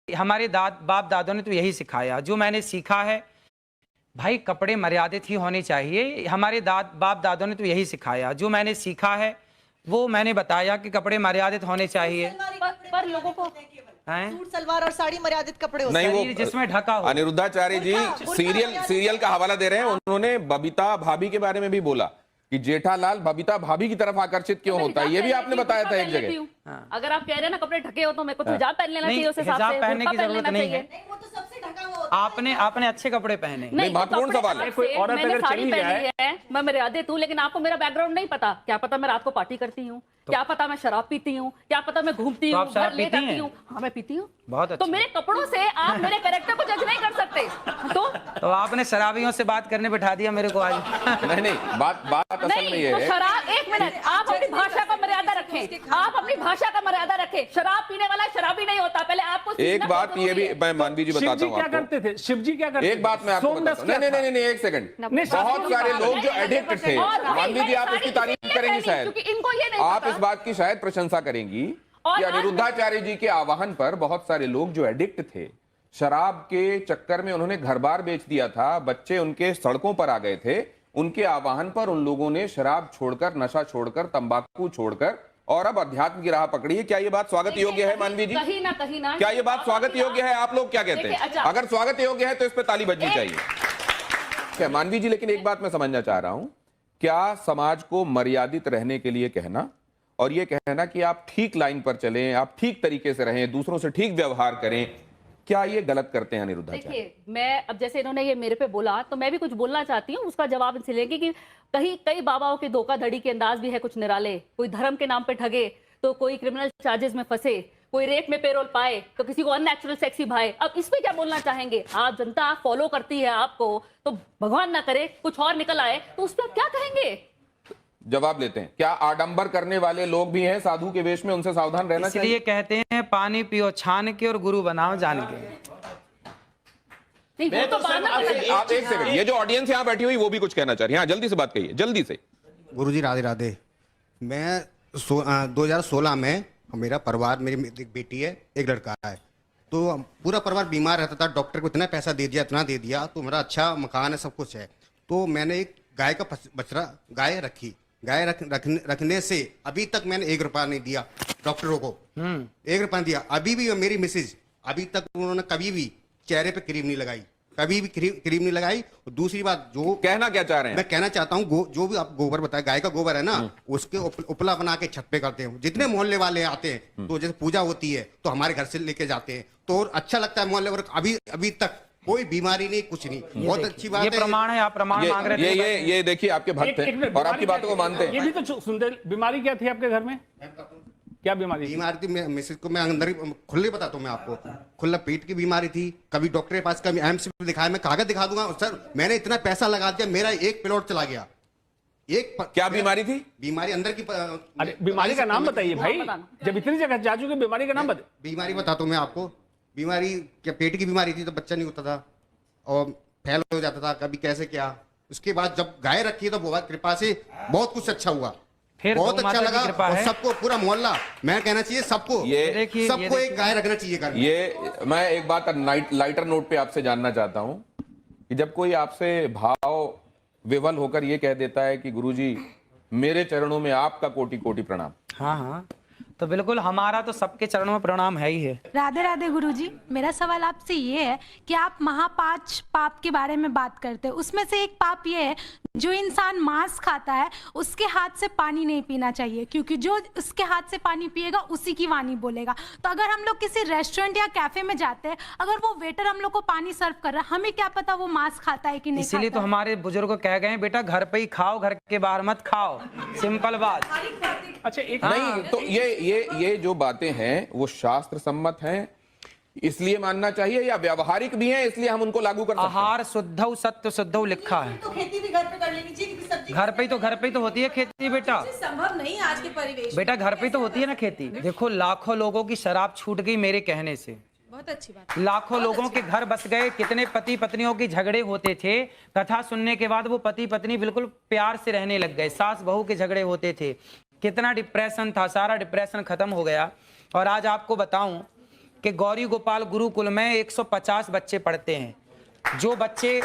हमारे बाप दादों ने तो यही सिखाया, जो मैंने सीखा है भाई, कपड़े मर्यादित ही होने चाहिए। हमारे बाप दादों ने तो यही सिखाया, जो मैंने सीखा है वो मैंने बताया कि कपड़े मर्यादित होने चाहिए। पर लोगों को सूट सलवार और साड़ी मर्यादित कपड़े होते हैं, नहीं वो जिसमें ढका हो। अनिरुद्धाचार्य जी सीरियल का हवाला दे रहे हैं। उन्होंने बबीता भाभी के बारे में भी बोला कि जेठालाल बबीता भाभी की तरफ आकर्षित क्यों होता है, ये भी आपने बताया था एक जगह। अगर आप कह रहे हैं ना कपड़े ढके हो तो मेरे को तो हिजाब पहन लेना चाहिए, उस हिसाब से पहनने की जरूरत नहीं है। वो तो सबसे ढका हुआ आपने अच्छे कपड़े पहने। नहीं, महत्वपूर्ण सवाल है। कोई औरत अगर चली जाए, मैं मर्यादित हूँ, लेकिन आपको मेरा बैकग्राउंड नहीं पता। क्या पता मैं रात को पार्टी करती हूँ, क्या पता मैं शराब पीती हूँ, क्या पता मैं घूमती हूँ, घर लेट आती हूँ। हाँ मैं पीती हूँ। बहुत अच्छा। तो मेरे कपड़ों से आप मेरे कैरेक्टर को जज नहीं कर सकते। तो आपने शराबियों से बात करने बिठा दिया मेरे को आज। नहीं, बात असल में ये है। शराब, एक मिनट, आप अपनी भाषा का मर्यादा रखें। आप अपनी भाषा का मर्यादा रखें। शराब पीने वाला शराबी नहीं होता। पहले आपको एक बात ये भी मैं मानवी जी बताता हूँ। क्या करते थे शिव जी, क्या करते? एक बात मैं आपको बताता हूँ। नहीं, एक सेकंड। बहुत सारे लोग जो एडिक्ट थे, मानवी जी आप इसकी तारीफ करेंगी शायद, आप इस बात की शायद प्रशंसा करेंगी कि अनिरुद्धाचार्य जी के आह्वान पर बहुत सारे लोग जो एडिक्ट थे, शराब के चक्कर में उन्होंने घर बार बेच दिया था, बच्चे उनके सड़कों पर आ गए थे, उनके आह्वान पर उन लोगों ने शराब छोड़कर, नशा छोड़कर, तंबाकू छोड़कर और अब अध्यात्म की राह पकड़ी है। क्या ये बात स्वागत योग्य है मानवी जी? कहीं ना क्या ये बात स्वागत योग्य है? आप लोग क्या कहते हैं? अगर स्वागत योग्य है तो इस पर ताली बजनी चाहिए। क्या मानवी जी, लेकिन एक बात मैं समझना चाह रहा हूं, क्या समाज को मर्यादित रहने के लिए कहना और ये कहना कि आप ठीक लाइन पर चलें, आप ठीक तरीके से रहें, दूसरों से ठीक व्यवहार करें, क्या ये गलत करते हैं अनिरुद्धाचार्य? देखिए, मैं अब जैसे इन्होंने ये मेरे पे बोला तो मैं भी कुछ बोलना चाहती हूँ, उसका जवाब इनसे लेंगे कि कई बाबाओं के धोखाधड़ी के अंदाज भी है कुछ निराले। कोई धर्म के नाम पे ठगे तो कोई क्रिमिनल चार्जेस में फंसे, कोई रेप में पेरोल पाए तो किसी को अननेचुरल सेक्सी भाए। अब इस पे क्या बोलना चाहेंगे? आप जनता फॉलो करती है आपको, तो भगवान ना करे कुछ और निकल आए तो उस पर क्या कहेंगे? जवाब लेते हैं। क्या आडंबर करने वाले लोग भी हैं साधु के वेश में, उनसे सावधान रहना चाहिए? इसलिए कहते हैं पानी पियो छान के और गुरु बनाओ जान के। आप एक सेकंड, ये जो ऑडियंस यहाँ बैठी हुई वो भी कुछ कहना चाह रही है। हाँ, जल्दी से बात कहिए, जल्दी से। गुरुजी राधे राधे। मैं 2016 में, मेरा परिवार, मेरी एक बेटी है, एक लड़का है, तो पूरा परिवार बीमार रहता था। डॉक्टर को इतना पैसा दे दिया, इतना दे दिया, तो मेरा अच्छा मकान है, सब कुछ है। तो मैंने एक गाय का बछड़ा गाय रखी। गाय रखने से अभी तक मैंने 1 रुपया नहीं दिया डॉक्टरों को। 1 रुपया दिया। अभी भी मेरी मिसेज, अभी तक उन्होंने कभी भी चेहरे पे क्रीम नहीं लगाई, कभी भी क्रीम नहीं लगाई। दूसरी बात, जो कहना क्या चाह रहे हैं, मैं कहना चाहता हूँ, जो भी आप गोबर बताए, गाय का गोबर है ना, उसके उपला बना के छत पे करते हैं। जितने मोहल्ले वाले आते हैं तो जैसे पूजा होती है तो हमारे घर से लेके जाते हैं, तो और अच्छा लगता है मोहल्ले वाले। अभी तक कोई बीमारी नहीं, कुछ नहीं। बहुत अच्छी बात है। ये प्रमाण है, आप प्रमाण मांग रहे थे। ये देखिए आपके भक्त हैं और आपकी बातों को मानते हैं। ये भी तो सुनते। बीमारी क्या थी आपके घर में? क्या बीमारी थी? मिसेज को मैं अंदर ही खुले बताता हूँ मैं आपको, खुला पेट की बीमारी थी। कभी डॉक्टर के पास, कभी एम्स में दिखाया, मैं कागज दिखा दूंगा सर, मैंने इतना पैसा लगा दिया, मेरा एक प्लॉट चला गया। क्या बीमारी थी? बीमारी अंदर की। अरे बीमारी का नाम बताइए भाई, जब इतनी जगह जा चुके, बीमारी का नाम बताइए। बीमारी बताता हूँ मैं आपको। बीमारी क्या, पेट की बीमारी थी, तो बच्चा नहीं होता था और फैल हो जाता था, कभी कैसे क्या। उसके बाद जब गाय रखी तो बहुत कृपा से बहुत कुछ अच्छा हुआ, बहुत अच्छा लगा। और सबको, पूरा मोहल्ला, मैं कहना चाहिए सबको, सबको एक गाय रखना चाहिए घर में। ये मैं एक बात लाइटर नोट पे आपसे जानना चाहता हूं कि जब कोई आपसे भाव विवल होकर ये कह देता है कि गुरुजी मेरे चरणों में आपका कोटि कोटि प्रणाम। हाँ, तो बिल्कुल हमारा तो सबके चरणों में प्रणाम है ही है। राधे राधे गुरुजी, मेरा सवाल आपसे ये है कि आप महापांच पाप के बारे में बात करते हैं, उसमें से एक पाप ये है, जो इंसान मांस खाता है उसके हाथ से पानी नहीं पीना चाहिए, क्योंकि जो उसके हाथ से पानी पिएगा उसी की वाणी बोलेगा। तो अगर हम लोग किसी रेस्टोरेंट या कैफे में जाते हैं, अगर वो वेटर हम लोग को पानी सर्व कर रहा है, हमें क्या पता वो मांस खाता है कि नहीं। इसीलिए तो हमारे बुजुर्ग कह गए बेटा, घर पे ही खाओ, घर के बाहर मत खाओ। सिंपल बात। अच्छा, एक नहीं तो ये जो बातें हैं वो शास्त्र सम्मत हैं, इसलिए मानना चाहिए, या व्यवहारिक भी हैं इसलिए हम उनको लागू कर सकते हैं? आहार शुद्धौ सत्य शुद्धौ लिखा है। तो खेती भी घर पे कर लेनी चाहिए, क्योंकि सब्जी घर पे ही तो होती है खेती बेटा। संभव नहीं आज के परिवेश। बेटा घर पे ही तो होती है ना खेती। देखो लाखों लोगों की शराब छूट गई मेरे कहने से। बहुत अच्छी बात। लाखों लोगों के घर बस गए। कितने पति पत्नियों की झगड़े होते थे, कथा सुनने के बाद वो पति पत्नी बिल्कुल प्यार से रहने लग गए। सास बहू के झगड़े होते थे, कितना डिप्रेशन था, सारा डिप्रेशन खत्म हो गया। और आज आपको बताऊं कि गौरी गोपाल गुरुकुल में 150 बच्चे पढ़ते हैं। जो बच्चे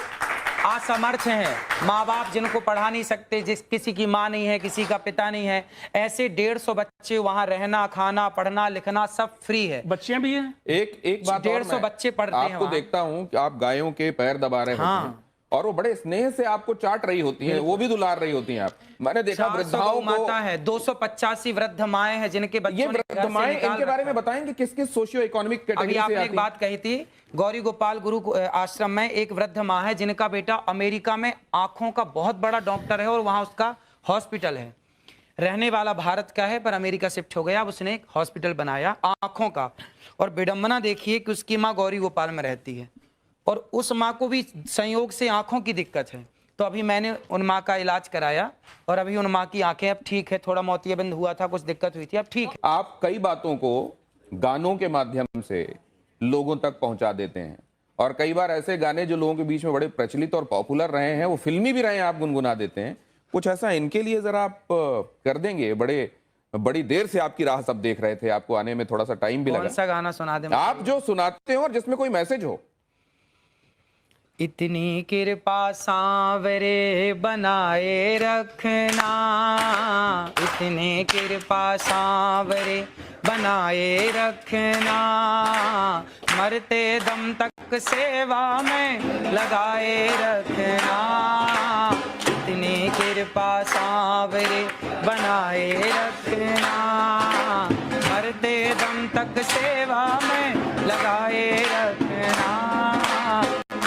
असमर्थ हैं, माँ बाप जिनको पढ़ा नहीं सकते, जिस किसी की माँ नहीं है, किसी का पिता नहीं है, ऐसे 150 बच्चे वहाँ रहना, खाना, पढ़ना, लिखना सब फ्री है। बच्चियां भी हैं। एक बात और 150 बच्चे पढ़ते हैं आपको वहाँ। देखता हूं कि आप गायों के पैर दबा रहे होते हैं और वो बड़े स्नेह से आपको चाट रही होती हैं, वो भी दुलार रही होती हैं। आप मैंने देखा 400 वृद्धाओं गौ को, माता है, 285 वृद्ध माएँ हैं जिनके ये बच्चों ने वृद्ध माएं, इनके बारे में बताएंगे किस किस सोशियो इकोनॉमिक अभी कैटेगरी से आपने आती एक हैं? बात कही थी, गौरी गोपाल गुरु आश्रम में एक वृद्ध माँ है जिनका बेटा अमेरिका में आंखों का बहुत बड़ा डॉक्टर है और वहां उसका हॉस्पिटल है। रहने वाला भारत का है पर अमेरिका शिफ्ट हो गया, अब उसने एक हॉस्पिटल बनाया आंखों का। और विडंबना देखिए कि उसकी माँ गौरी गोपाल में रहती है और उस माँ को भी संयोग से आंखों की दिक्कत है। तो अभी मैंने उन माँ का इलाज कराया और अभी उन माँ की आंखें अब ठीक है, थोड़ा मोतियाबिंद हुआ था, कुछ दिक्कत हुई थी, अब ठीक है। आप कई बातों को गानों के माध्यम से लोगों तक पहुंचा देते हैं और कई बार ऐसे गाने जो लोगों के बीच में बड़े प्रचलित और पॉपुलर रहे हैं, वो फिल्मी भी रहे हैं, आप गुनगुना देते हैं। कुछ ऐसा इनके लिए जरा आप कर देंगे? बड़ी देर से आपकी राह सब देख रहे थे, आपको आने में थोड़ा सा टाइम भी कौन लगा। सा गाना सुना दे? आप जो सुनाते हो और जिसमें कोई मैसेज हो। इतनी कृपा सांवरे बनाए रखना, इतनी कृपा सांवरे बनाए रखना, मरते दम तक सेवा में लगाए रखना, इतनी कृपा सांवरे बनाए रखना, मरते दम तक सेवा में लगाए रखना,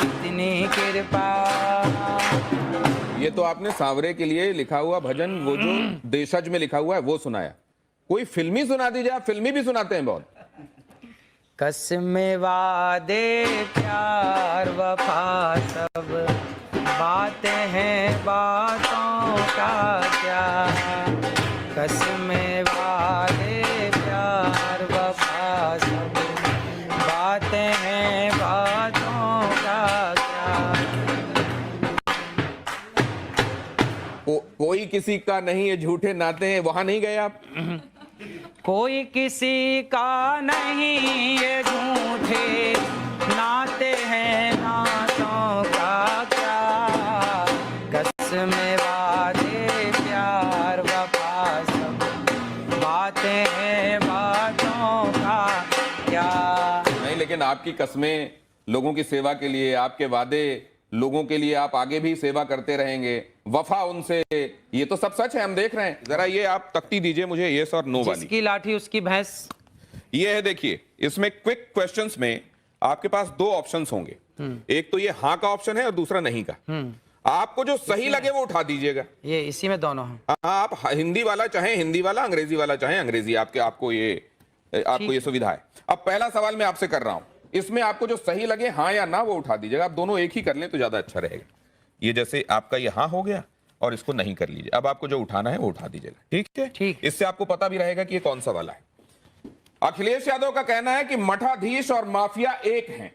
इतनी कृपा। ये तो आपने सांवरे के लिए लिखा हुआ भजन, वो जो देशज में लिखा हुआ है वो सुनाया। कोई फिल्मी सुना दीजिए, आप फिल्मी भी सुनाते हैं बहुत। कसमें वादे प्यार वफा सब बातें हैं बातों का क्या, कसमें वादे प्यार वफा सब बातें हैं बातों का क्या। कोई किसी का नहीं, ये झूठे नाते हैं, वहां नहीं गए आप? कोई किसी का नहीं ये झूठे नाते हैं नातों का क्या, कसमें वादे प्यार वफा सब बातें हैं बातों का क्या। नहीं, लेकिन आपकी कस्में लोगों की सेवा के लिए, आपके वादे लोगों के लिए, आप आगे भी सेवा करते रहेंगे, वफा उनसे, ये तो सब सच है, हम देख रहे हैं। जरा ये आप तख्ती दीजिए मुझे, यस और नो वाली। जिसकी लाठी उसकी भैंस। ये है, देखिए इसमें क्विक क्वेश्चंस में आपके पास दो ऑप्शंस होंगे, एक तो ये हाँ का ऑप्शन है और दूसरा नहीं का। आपको जो सही लगे वो उठा दीजिएगा। ये इसी में दोनों हैं। हाँ, आप हिंदी वाला चाहे हिंदी वाला, अंग्रेजी वाला चाहे अंग्रेजी, आपको ये सुविधा है। अब पहला सवाल मैं आपसे कर रहा हूं, इसमें आपको जो सही लगे हाँ या ना वो उठा दीजिएगा। आप दोनों एक ही कर लें तो ज्यादा अच्छा रहेगा। ये जैसे आपका ये हाँ हो गया और इसको नहीं कर लीजिए। अब आपको जो उठाना है वो उठा दीजिएगा, ठीक है? ठीक। इससे आपको पता भी रहेगा कि ये कौन सा वाला है। अखिलेश यादव का कहना है कि मठाधीश और माफिया एक हैं।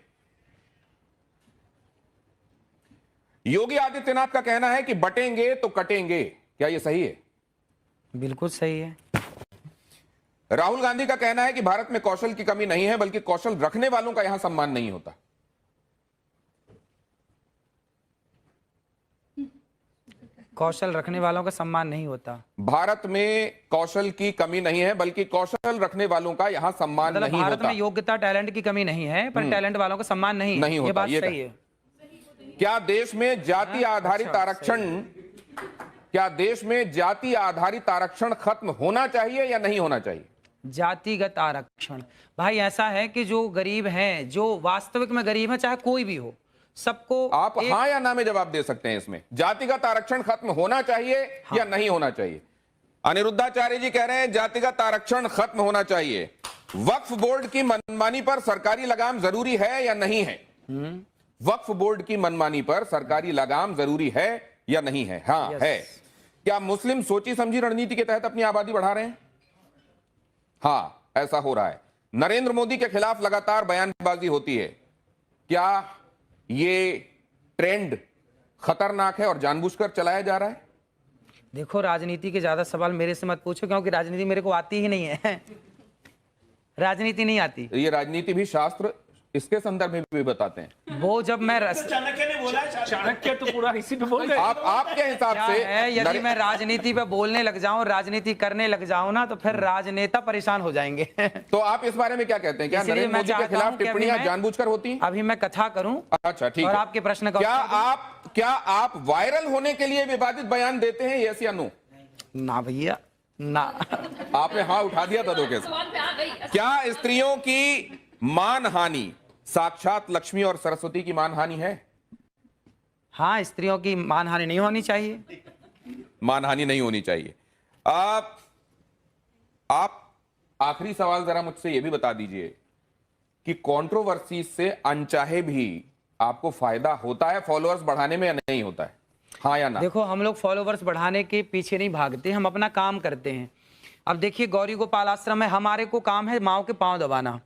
योगी आदित्यनाथ का कहना है कि बटेंगे तो कटेंगे। क्या ये सही है? बिल्कुल सही है। राहुल गांधी का कहना है कि भारत में कौशल की कमी नहीं है, बल्कि कौशल रखने वालों का यहां सम्मान नहीं होता। कौशल रखने वालों का सम्मान नहीं होता। भारत में कौशल की कमी नहीं है, बल्कि कौशल रखने वालों का यहां सम्मान मतलब नहीं भारत होता। में योग्यता, टैलेंट की कमी नहीं है, पर टैलेंट वालों का सम्मान नहीं होता। ये बात ये सही है। क्या देश में जाति आधारित आरक्षण, क्या देश में जाति आधारित आरक्षण खत्म होना चाहिए या नहीं होना चाहिए? जातिगत आरक्षण, भाई ऐसा है कि जो गरीब हैं, जो वास्तविक में गरीब है, चाहे कोई भी हो, सबको आप हाँ या ना में जवाब दे सकते हैं। इसमें जातिगत आरक्षण खत्म होना चाहिए या नहीं होना चाहिए? अनिरुद्धाचार्य जी कह रहे हैं जातिगत आरक्षण खत्म होना चाहिए। वक्फ बोर्ड की मनमानी पर सरकारी लगाम जरूरी है या नहीं है? वक्फ बोर्ड की मनमानी पर सरकारी लगाम जरूरी है या नहीं है? हाँ है। क्या मुस्लिम सोची समझी रणनीति के तहत अपनी आबादी बढ़ा रहे हैं? हाँ, ऐसा हो रहा है। नरेंद्र मोदी के खिलाफ लगातार बयानबाजी होती है। क्या ये ट्रेंड खतरनाक है और जानबूझकर चलाया जा रहा है? देखो, राजनीति के ज्यादा सवाल मेरे से मत पूछो, क्योंकि राजनीति मेरे को आती ही नहीं है। राजनीति नहीं आती। ये राजनीति भी शास्त्र इसके संदर्भ में भी बताते हैं। वो जब मैं चाणक्य ने बोला है, चाणक्य तो पूरा इसी पे बोल रहे हैं। आपके हिसाब क्या से है, यदि मैं राजनीति पे बोलने लग जाऊं, राजनीति करने लग जाऊं ना, तो फिर राजनेता परेशान हो जाएंगे। तो आप इस बारे में क्या कहते हैं? क्या इसलिए नरेंद्र मैं मोदी के चाहता खिलाफ हूं कि अभी टिप्पणियां मैं- जानबूझकर होती हैं? अभी मैं कथा करूं। अच्छा, ठीक और है। आपके प्रश्न का क्या आप वायरल होने के लिए विवादित बयान देते हैं, यस या नो? ना भैया ना। आपने हाँ उठा दिया था धोखे से। क्या स्त्रियों की मानहानि साक्षात लक्ष्मी और सरस्वती की मानहानि है? हाँ, स्त्रियों की मानहानि नहीं होनी चाहिए। मानहानि नहीं होनी चाहिए। आप आखिरी सवाल जरा मुझसे यह भी बता दीजिए कि कंट्रोवर्सी से अनचाहे भी आपको फायदा होता है फॉलोअर्स बढ़ाने में या नहीं होता है? हाँ या ना? देखो, हम लोग फॉलोवर्स बढ़ाने के पीछे नहीं भागते, हम अपना काम करते हैं। अब देखिए, गौरी गोपाल आश्रम में हमारे को काम है माओ के पांव दबाना।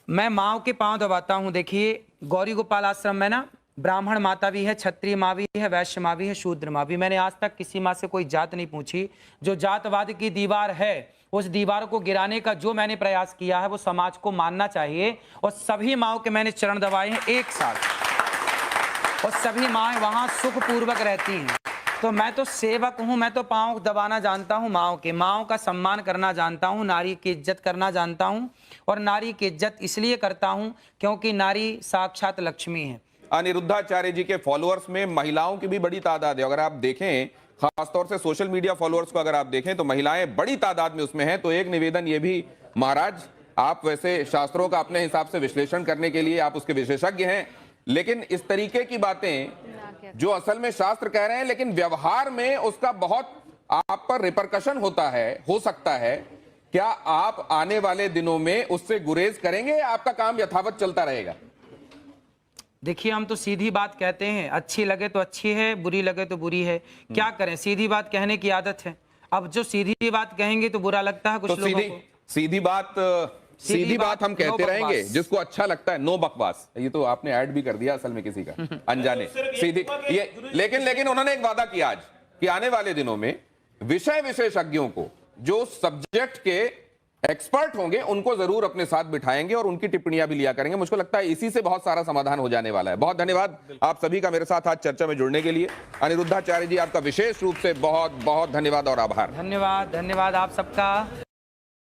मैं माओ के पांव दबाता हूं। देखिए, गौरी गोपाल आश्रम में ना ब्राह्मण माता भी है, क्षत्रिय माँ भी है, वैश्य माँ भी है, शूद्र माँ भी। मैंने आज तक किसी माँ से कोई जात नहीं पूछी। जो जातवाद की दीवार है, उस दीवार को गिराने का जो मैंने प्रयास किया है, वो समाज को मानना चाहिए। और सभी माओ के मैंने चरण दबाए हैं एक साथ, और सभी माएँ वहाँ सुखपूर्वक रहती हैं। तो मैं तो सेवक हूँ, मैं तो पाँव दबाना जानता हूँ माओ के, माओ का सम्मान करना जानता हूँ, नारी की इज्जत करना जानता हूँ। और नारी की इज्जत इसलिए करता हूँ क्योंकि नारी साक्षात लक्ष्मी है। अनिरुद्धाचार्य जी के फॉलोअर्स में महिलाओं की भी बड़ी तादाद है। अगर आप देखें, खासतौर से सोशल मीडिया फॉलोअर्स को अगर आप देखें, तो महिलाएं बड़ी तादाद में उसमें हैं। तो एक निवेदन ये भी, महाराज, आप वैसे शास्त्रों का अपने हिसाब से विश्लेषण करने के लिए आप उसके विशेषज्ञ हैं, लेकिन इस तरीके की बातें जो असल में शास्त्र कह रहे हैं, लेकिन व्यवहार में उसका बहुत आप पर रिपरकशन होता है, हो सकता है। क्या आप आने वाले दिनों में उससे गुरेज करेंगे या आपका काम यथावत चलता रहेगा? देखिए, हम तो सीधी बात कहते हैं, अच्छी लगे तो अच्छी है, बुरी लगे तो बुरी है। क्या करें, सीधी बात कहने की आदत है। अब जो सीधी बात कहेंगे तो बुरा लगता है कुछ लोगों को। सीधी बात हम कहते रहेंगे, जिसको अच्छा लगता है। नो बकवास, ये तो आपने ऐड भी कर दिया असल में किसी का अनजाने। सीधी ये, लेकिन उन्होंने एक वादा किया आज कि आने वाले दिनों में विषय विशेषज्ञों को, जो सब्जेक्ट के एक्सपर्ट होंगे, उनको जरूर अपने साथ बिठाएंगे और उनकी टिप्पणियां भी लिया करेंगे। मुझको लगता है इसी से बहुत सारा समाधान हो जाने वाला है। बहुत धन्यवाद आप सभी का मेरे साथ आज चर्चा में जुड़ने के लिए। अनिरुद्धाचार्य जी, आपका विशेष रूप से बहुत बहुत धन्यवाद और आभार। धन्यवाद, धन्यवाद आप सबका।